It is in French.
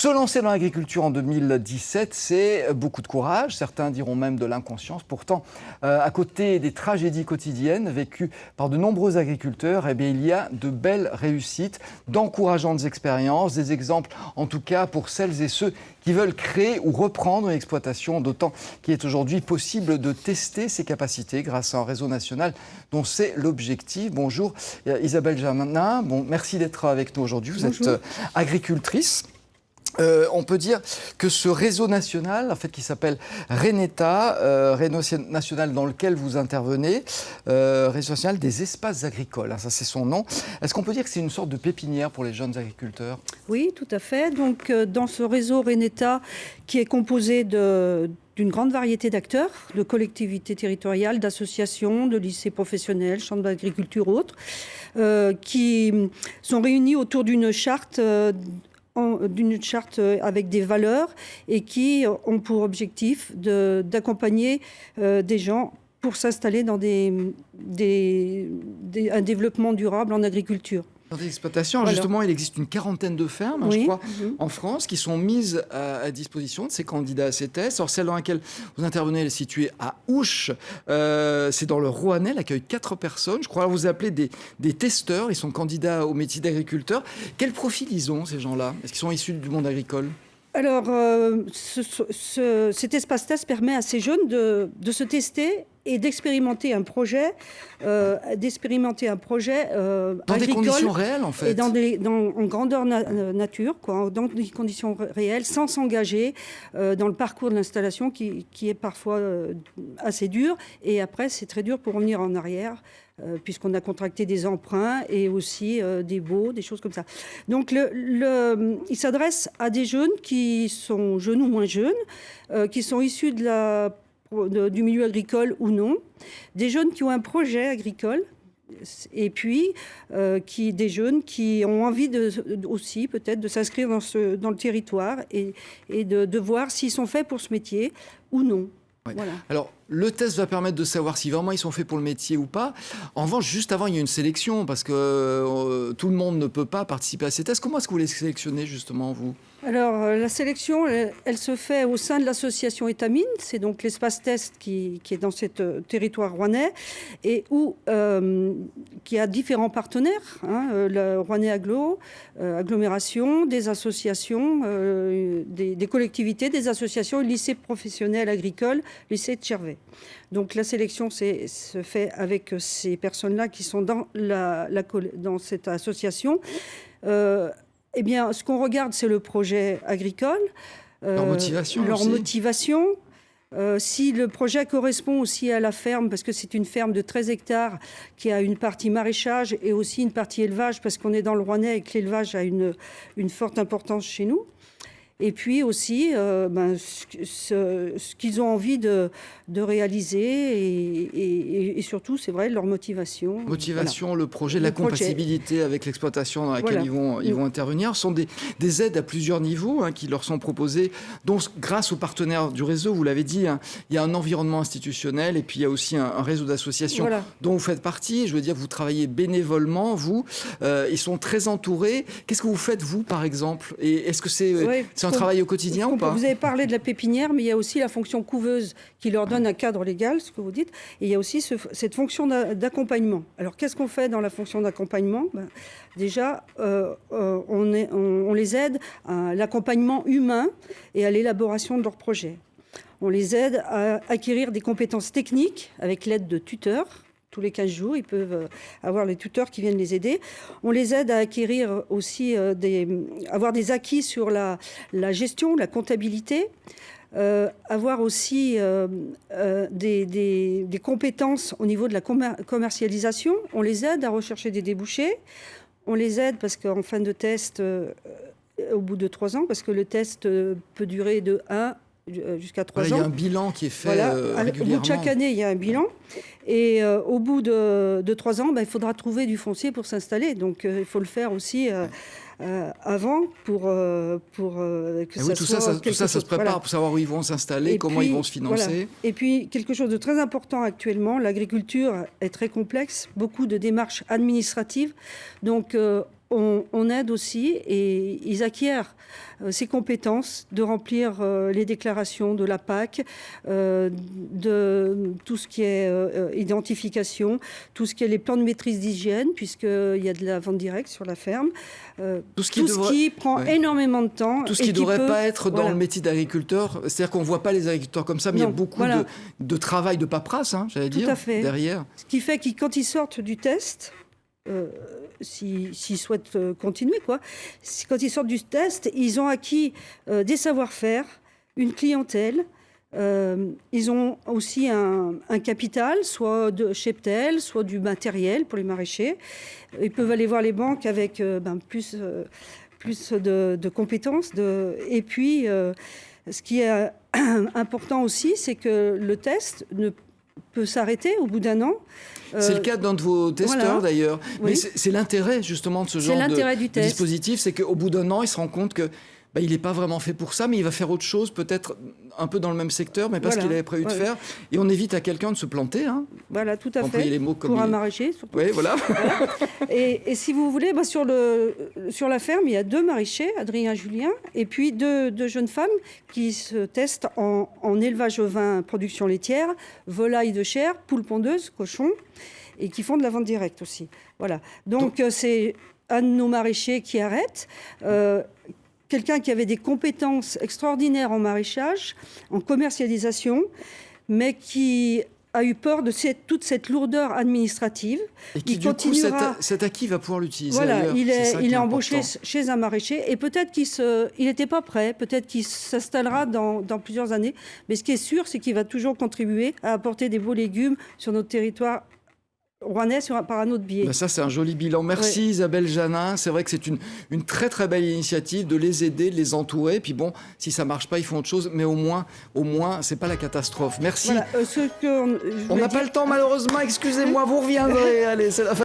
Se lancer dans l'agriculture en 2017, c'est beaucoup de courage, certains diront même de l'inconscience. Pourtant, à côté des tragédies quotidiennes vécues par de nombreux agriculteurs, il y a de belles réussites, d'encourageantes expériences, des exemples en tout cas pour celles et ceux qui veulent créer ou reprendre une exploitation, d'autant qu'il est aujourd'hui possible de tester ses capacités grâce à un réseau national dont c'est l'objectif. Bonjour Isabelle Jamanin, merci d'être avec nous aujourd'hui. Vous êtes agricultrice. On peut dire que ce réseau national, en fait, qui s'appelle Reneta, réseau national dans lequel vous intervenez, réseau national des espaces agricoles, ça c'est son nom. Est-ce qu'on peut dire que c'est une sorte de pépinière pour les jeunes agriculteurs ? Oui, tout à fait. Donc, dans ce réseau Reneta, qui est composé d'une grande variété d'acteurs, de collectivités territoriales, d'associations, de lycées professionnels, chambres d'agriculture, autres, qui sont réunis autour d'une charte avec des valeurs et qui ont pour objectif d'accompagner des gens pour s'installer dans un développement durable en agriculture. Dans des exploitations, Voilà. Justement, il existe une quarantaine de fermes, Oui. je crois, en France, qui sont mises à disposition de ces candidats à ces tests. Alors, celle dans laquelle vous intervenez, elle est située à Ouche. C'est dans le Roannais, elle accueille 4 personnes. Je crois que vous appelez des testeurs. Ils sont candidats au métier d'agriculteur. Quel profil ils ont, ces gens-là ? Est-ce qu'ils sont issus du monde agricole ? Alors, cet espace test permet à ces jeunes de se tester et d'expérimenter un projet, Dans agricole, des conditions réelles, en fait. et en grandeur nature, quoi, dans des conditions réelles, sans s'engager dans le parcours de l'installation qui est parfois assez dur. Et après, c'est très dur pour revenir en arrière, puisqu'on a contracté des emprunts et aussi des baux, des choses comme ça. Donc, il s'adresse à des jeunes qui sont jeunes ou moins jeunes, qui sont issus du milieu agricole ou non, des jeunes qui ont un projet agricole, et puis des jeunes qui ont envie aussi peut-être de s'inscrire dans le territoire et de voir s'ils sont faits pour ce métier ou non. Ouais. Voilà. Alors, le test va permettre de savoir si vraiment ils sont faits pour le métier ou pas. En revanche, juste avant, il y a une sélection parce que tout le monde ne peut pas participer à ces tests. Comment est-ce que vous les sélectionnez, justement, vous ? Alors, la sélection, elle se fait au sein de l'association Étamine. C'est donc l'espace test qui est dans ce territoire rouennais et qui a différents partenaires. Le Rouennais agglomération, des associations, des collectivités, des associations, le lycée professionnel agricole, lycée de Chervais. Donc, la sélection se fait avec ces personnes-là qui sont dans cette association. Eh bien, ce qu'on regarde, c'est le projet agricole. Leur motivation motivation. Si le projet correspond aussi à la ferme, parce que c'est une ferme de 13 hectares qui a une partie maraîchage et aussi une partie élevage, parce qu'on est dans le Rouennais et que l'élevage a une forte importance chez nous. Et puis aussi ce qu'ils ont envie de réaliser et surtout, c'est vrai, leur motivation. Motivation, voilà. Le projet, la compatibilité avec l'exploitation dans laquelle ils vont intervenir. Ce sont des aides à plusieurs niveaux qui leur sont proposées. Donc, grâce aux partenaires du réseau, vous l'avez dit, il y a un environnement institutionnel et puis il y a aussi un réseau d'associations dont vous faites partie. Je veux dire, vous travaillez bénévolement, vous. Ils sont très entourés. Qu'est-ce que vous faites, vous, par exemple ? Et est-ce que c'est un travail au quotidien ou pas ? Vous avez parlé de la pépinière, mais il y a aussi la fonction couveuse qui leur donne un cadre légal, ce que vous dites. Et il y a aussi cette fonction d'accompagnement. Alors, qu'est-ce qu'on fait dans la fonction d'accompagnement ? Déjà, on les aide à l'accompagnement humain et à l'élaboration de leurs projets. On les aide à acquérir des compétences techniques avec l'aide de tuteurs. Tous les 15 jours, ils peuvent avoir les tuteurs qui viennent les aider. On les aide à acquérir aussi avoir des acquis sur la gestion, la comptabilité, avoir aussi des compétences au niveau de la commercialisation. On les aide à rechercher des débouchés. On les aide parce qu'en fin de test, au bout de 3 ans, parce que le test peut durer de 1 jusqu'à 3 ans. Il y a un bilan qui est fait régulièrement. Au bout de chaque année, il y a un bilan. Et au bout de 3 ans, il faudra trouver du foncier pour s'installer. Donc, il faut le faire aussi avant pour que ça soit tout ça se prépare pour savoir où ils vont s'installer, comment ils vont se financer. Voilà. Et puis, quelque chose de très important actuellement, l'agriculture est très complexe, beaucoup de démarches administratives. Donc, on aide aussi et ils acquièrent ces compétences de remplir les déclarations de la PAC, de tout ce qui est identification, tout ce qui est les plans de maîtrise d'hygiène, puisqu'il y a de la vente directe sur la ferme. Tout ce qui prend énormément de temps. Tout ce qui ne devrait pas être dans le métier d'agriculteur. C'est-à-dire qu'on ne voit pas les agriculteurs comme ça, mais il y a beaucoup de travail de paperasse, j'allais dire, derrière. Ce qui fait que quand ils sortent du test... s'ils souhaitent continuer, quand ils sortent du test, ils ont acquis des savoir-faire, une clientèle. Ils ont aussi un capital, soit de cheptel, soit du matériel pour les maraîchers. Ils peuvent aller voir les banques avec plus de compétences. Et puis, ce qui est important aussi, c'est que le test peut s'arrêter au bout d'un an. C'est le cas d'un de vos testeurs d'ailleurs. Oui. Mais c'est l'intérêt justement de ce genre de dispositif, c'est qu'au bout d'un an, il se rend compte que il n'est pas vraiment fait pour ça, mais il va faire autre chose, peut-être un peu dans le même secteur, mais pas ce qu'il avait prévu de faire. Et on évite à quelqu'un de se planter. Voilà, tout à fait. Les mots comme un maraîcher. Oui, voilà. Et si vous voulez, sur la ferme, il y a 2 maraîchers, Adrien et Julien, et puis deux jeunes femmes qui se testent en élevage ovin, production laitière, volaille de chair, poule pondeuse, cochon, et qui font de la vente directe aussi. Voilà. Donc c'est un de nos maraîchers qui arrête. Quelqu'un qui avait des compétences extraordinaires en maraîchage, en commercialisation, mais qui a eu peur de toute cette lourdeur administrative. Et qui, du coup, cet acquis va pouvoir l'utiliser. Voilà, il est embauché chez un maraîcher et peut-être qu'il n'était pas prêt, peut-être qu'il s'installera dans plusieurs années. Mais ce qui est sûr, c'est qu'il va toujours contribuer à apporter des beaux légumes sur notre territoire rouennais par un autre biais. Ça, c'est un joli bilan. Merci Isabelle Janin. C'est vrai que c'est une très très belle initiative de les aider, de les entourer. Puis bon, si ça ne marche pas, ils font autre chose. Mais au moins, c'est pas la catastrophe. Merci. Voilà, on n'a pas le temps malheureusement. Excusez-moi, vous reviendrez. Allez, c'est la fin.